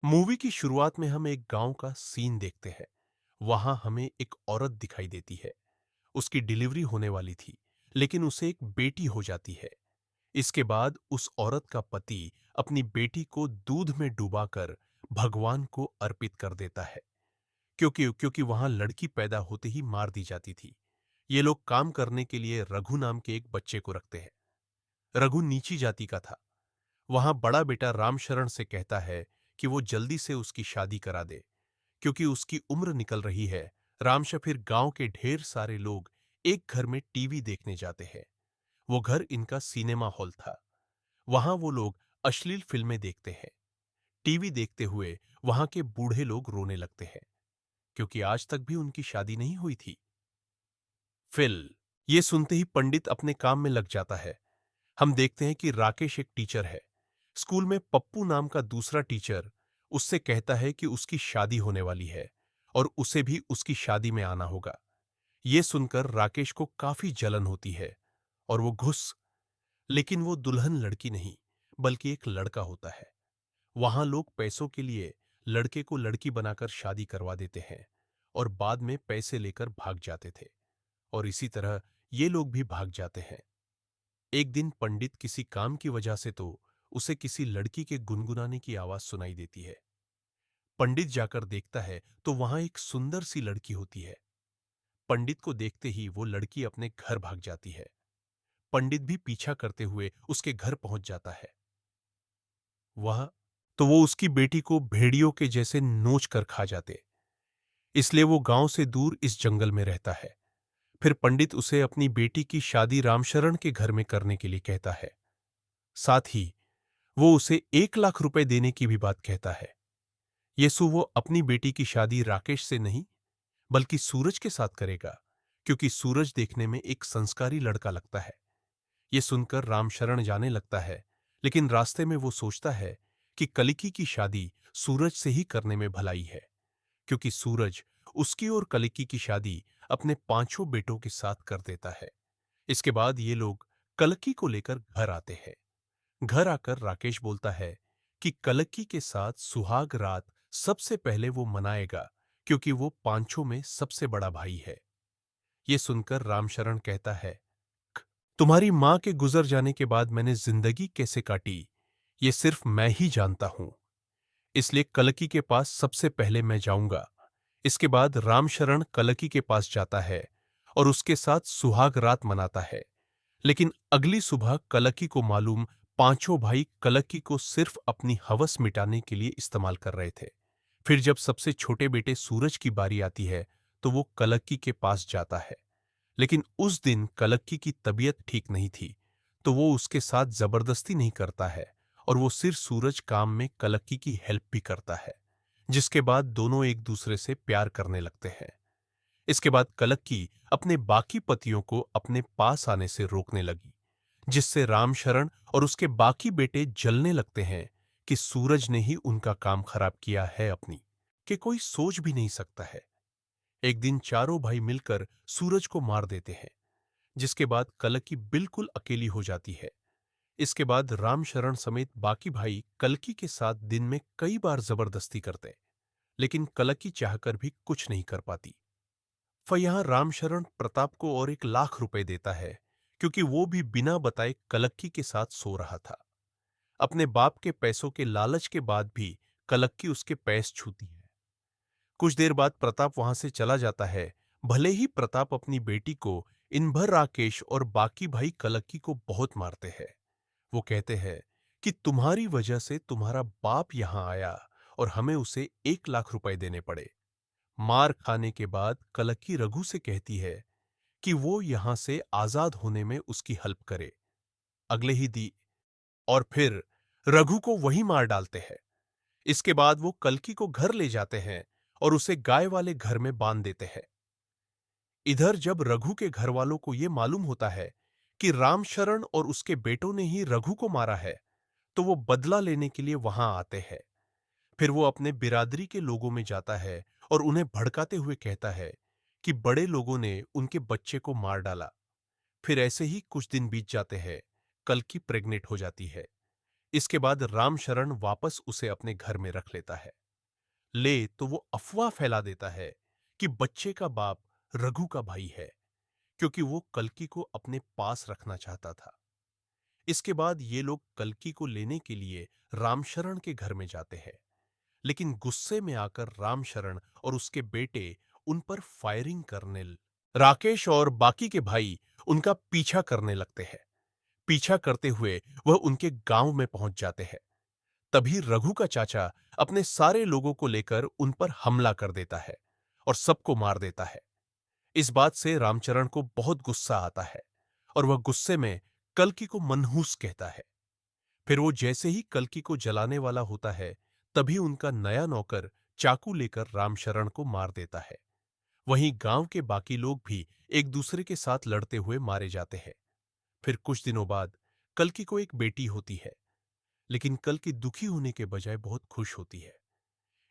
Movie की शुरुआत में हम एक गांव का सीन देखते हैं। वहां हमें एक औरत दिखाई देती है। उसकी डिलीवरी होने वाली थी, लेकिन उसे एक बेटी हो जाती है। इसके बाद उस औरत का पति अपनी बेटी को दूध में डुबाकर भगवान को अर्पित कर देता है, क्योंकि क्योंकि वहां लड़की पैदा होते ही मार दी जाती थी। ये लोग काम करने के लिए रघु नाम के एक बच्चे को रखते हैं। रघु नीची जाति का था। वहां बड़ा बेटा रामशरण से कहता है कि वो जल्दी से उसकी शादी करा दे, क्योंकि उसकी उम्र निकल रही है। रामश फिर गांव के ढेर सारे लोग एक घर में टीवी देखने जाते हैं। वो घर इनका सिनेमा हॉल था। वहां वो लोग अश्लील फिल्में देखते हैं। टीवी देखते हुए वहां के बूढ़े लोग रोने लगते हैं, क्योंकि आज तक भी उनकी शादी नहीं हुई थी। फिल ये सुनते ही पंडित अपने काम में लग जाता है। हम देखते हैं कि राकेश एक टीचर है। स्कूल में पप्पू नाम का दूसरा टीचर उससे कहता है कि उसकी शादी होने वाली है और उसे भी उसकी शादी में आना होगा। यह सुनकर राकेश को काफी जलन होती है और वो घुस लेकिन वो दुल्हन लड़की नहीं, बल्कि एक लड़का होता है। वहां लोग पैसों के लिए लड़के को लड़की बनाकर शादी करवा देते हैं और बाद में पैसे लेकर भाग जाते थे। और इसी तरह ये लोग भी भाग जाते हैं। एक दिन पंडित किसी काम की वजह से तो उसे किसी लड़की के गुनगुनाने की आवाज सुनाई देती है। पंडित जाकर देखता है तो वहां एक सुंदर सी लड़की होती है। पंडित को देखते ही वो लड़की अपने घर भाग जाती है। पंडित भी पीछा करते हुए उसके घर पहुंच जाता है। वह तो वो उसकी बेटी को भेड़ियों के जैसे नोच कर खा जाते। इसलिए वो गांव से दूर इस जंगल में रहता है। फिर पंडित उसे अपनी बेटी की शादी रामशरण के घर में करने के लिए कहता है। साथ ही वो उसे 1 लाख रुपए देने की भी बात कहता है। येसु वो अपनी बेटी की शादी राकेश से नहीं, बल्कि सूरज के साथ करेगा, क्योंकि सूरज देखने में एक संस्कारी लड़का लगता है। ये सुनकर रामशरण जाने लगता है, लेकिन रास्ते में वो सोचता है कि कलिकी की शादी सूरज से ही करने में भलाई है, क्योंकि सूरज उसकी और कलिकी की शादी अपने पांचों बेटों के साथ कर देता है। इसके बाद ये लोग कलकी को लेकर घर आते हैं। घर आकर राकेश बोलता है कि कलकी के साथ सुहाग रात सबसे पहले वो मनाएगा, क्योंकि वो पांचों में सबसे बड़ा भाई है। ये सुनकर रामशरण कहता है, तुम्हारी मां के गुजर जाने के बाद मैंने जिंदगी कैसे काटी, ये सिर्फ मैं ही जानता हूं। इसलिए कलकी के पास सबसे पहले मैं जाऊंगा। इसके बाद रामशरण कलकी के पास जाता है और उसके साथ सुहाग रात मनाता है। लेकिन अगली सुबह कलकी को मालूम, पांचों भाई कलकी को सिर्फ अपनी हवस मिटाने के लिए इस्तेमाल कर रहे थे। फिर जब सबसे छोटे बेटे सूरज की बारी आती है, तो वो कलकी के पास जाता है। लेकिन उस दिन कलक्की की तबीयत ठीक नहीं थी, तो वो उसके साथ जबरदस्ती नहीं करता है और वो सिर्फ सूरज काम में कलक्की की हेल्प भी करता है, जिसके बाद दोनों एक दूसरे से प्यार करने लगते हैं। इसके बाद कलक्की अपने बाकी पतियों को अपने पास आने से रोकने लगी, जिससे रामशरण और उसके बाकी बेटे जलने लगते हैं कि सूरज ने ही उनका काम खराब किया है अपनी, कि कोई सोच भी नहीं सकता है। एक दिन चारों भाई मिलकर सूरज को मार देते हैं, जिसके बाद कलकी बिल्कुल अकेली हो जाती है। इसके बाद रामशरण समेत बाकी भाई कलकी के साथ दिन में कई बार जबरदस्ती करते, लेकिन कलकी चाहकर भी कुछ नहीं कर पाती। फिर यहां रामशरण प्रताप को और 1 लाख रुपए देता है, क्योंकि वो भी बिना बताए कलक्की के साथ सो रहा था। अपने बाप के पैसों के लालच के बाद भी कलक्की उसके पैस छूती है। कुछ देर बाद प्रताप वहां से चला जाता है। भले ही प्रताप अपनी बेटी को इन भर राकेश और बाकी भाई कलक्की को बहुत मारते हैं। वो कहते हैं कि तुम्हारी वजह से तुम्हारा बाप यहां आया और हमें उसे 1 लाख रुपए देने पड़े। मार खाने के बाद कलक्की रघु से कहती है कि वो यहां से आजाद होने में उसकी हेल्प करे। अगले ही दी और फिर रघु को वही मार डालते हैं। इसके बाद वो कल्की को घर ले जाते हैं और उसे गाय वाले घर में बांध देते हैं। इधर जब रघु के घर वालों को यह मालूम होता है कि रामशरण और उसके बेटों ने ही रघु को मारा है, तो वो बदला लेने के लिए वहां आते हैं। फिर वो अपने बिरादरी के लोगों में जाता है और उन्हें भड़काते हुए कहता है कि बड़े लोगों ने उनके बच्चे को मार डाला। फिर ऐसे ही कुछ दिन बीत जाते हैं। कल्की प्रेग्नेंट हो जाती है। इसके बाद रामशरण वापस उसे अपने घर में रख लेता है। ले तो वो अफवाह फैला देता है कि बच्चे का बाप रघु का भाई है, क्योंकि वो कल्कि को अपने पास रखना चाहता था। इसके बाद ये लोग कल्कि को लेने के लिए रामशरण के घर में जाते हैं, लेकिन गुस्से में आकर रामशरण और उसके बेटे उन पर फायरिंग करने राकेश और बाकी के भाई उनका पीछा करने लगते हैं। पीछा करते हुए वह उनके गांव में पहुंच जाते हैं। तभी रघु का चाचा अपने सारे लोगों को लेकर उन पर हमला कर देता है और सबको मार देता है। इस बात से रामचरण को बहुत गुस्सा आता है और वह गुस्से में कल्कि को मनहूस कहता है। फिर वो जैसे ही कल्कि को जलाने वाला होता है, तभी उनका नया नौकर चाकू लेकर रामशरण को मार देता है। वहीं गांव के बाकी लोग भी एक दूसरे के साथ लड़ते हुए मारे जाते हैं। फिर कुछ दिनों बाद कल्कि को एक बेटी होती है, लेकिन कल्कि दुखी होने के बजाय बहुत खुश होती है।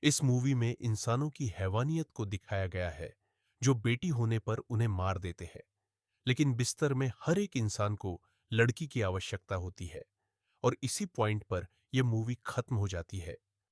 इस मूवी में इंसानों की हैवानियत को दिखाया गया है, जो बेटी होने पर उन्हें मार देते हैं, लेकिन बिस्तर में हर एक इंसान को लड़की की आवश्यकता होती है और इसी पॉइंट पर यह मूवी खत्म हो जाती है।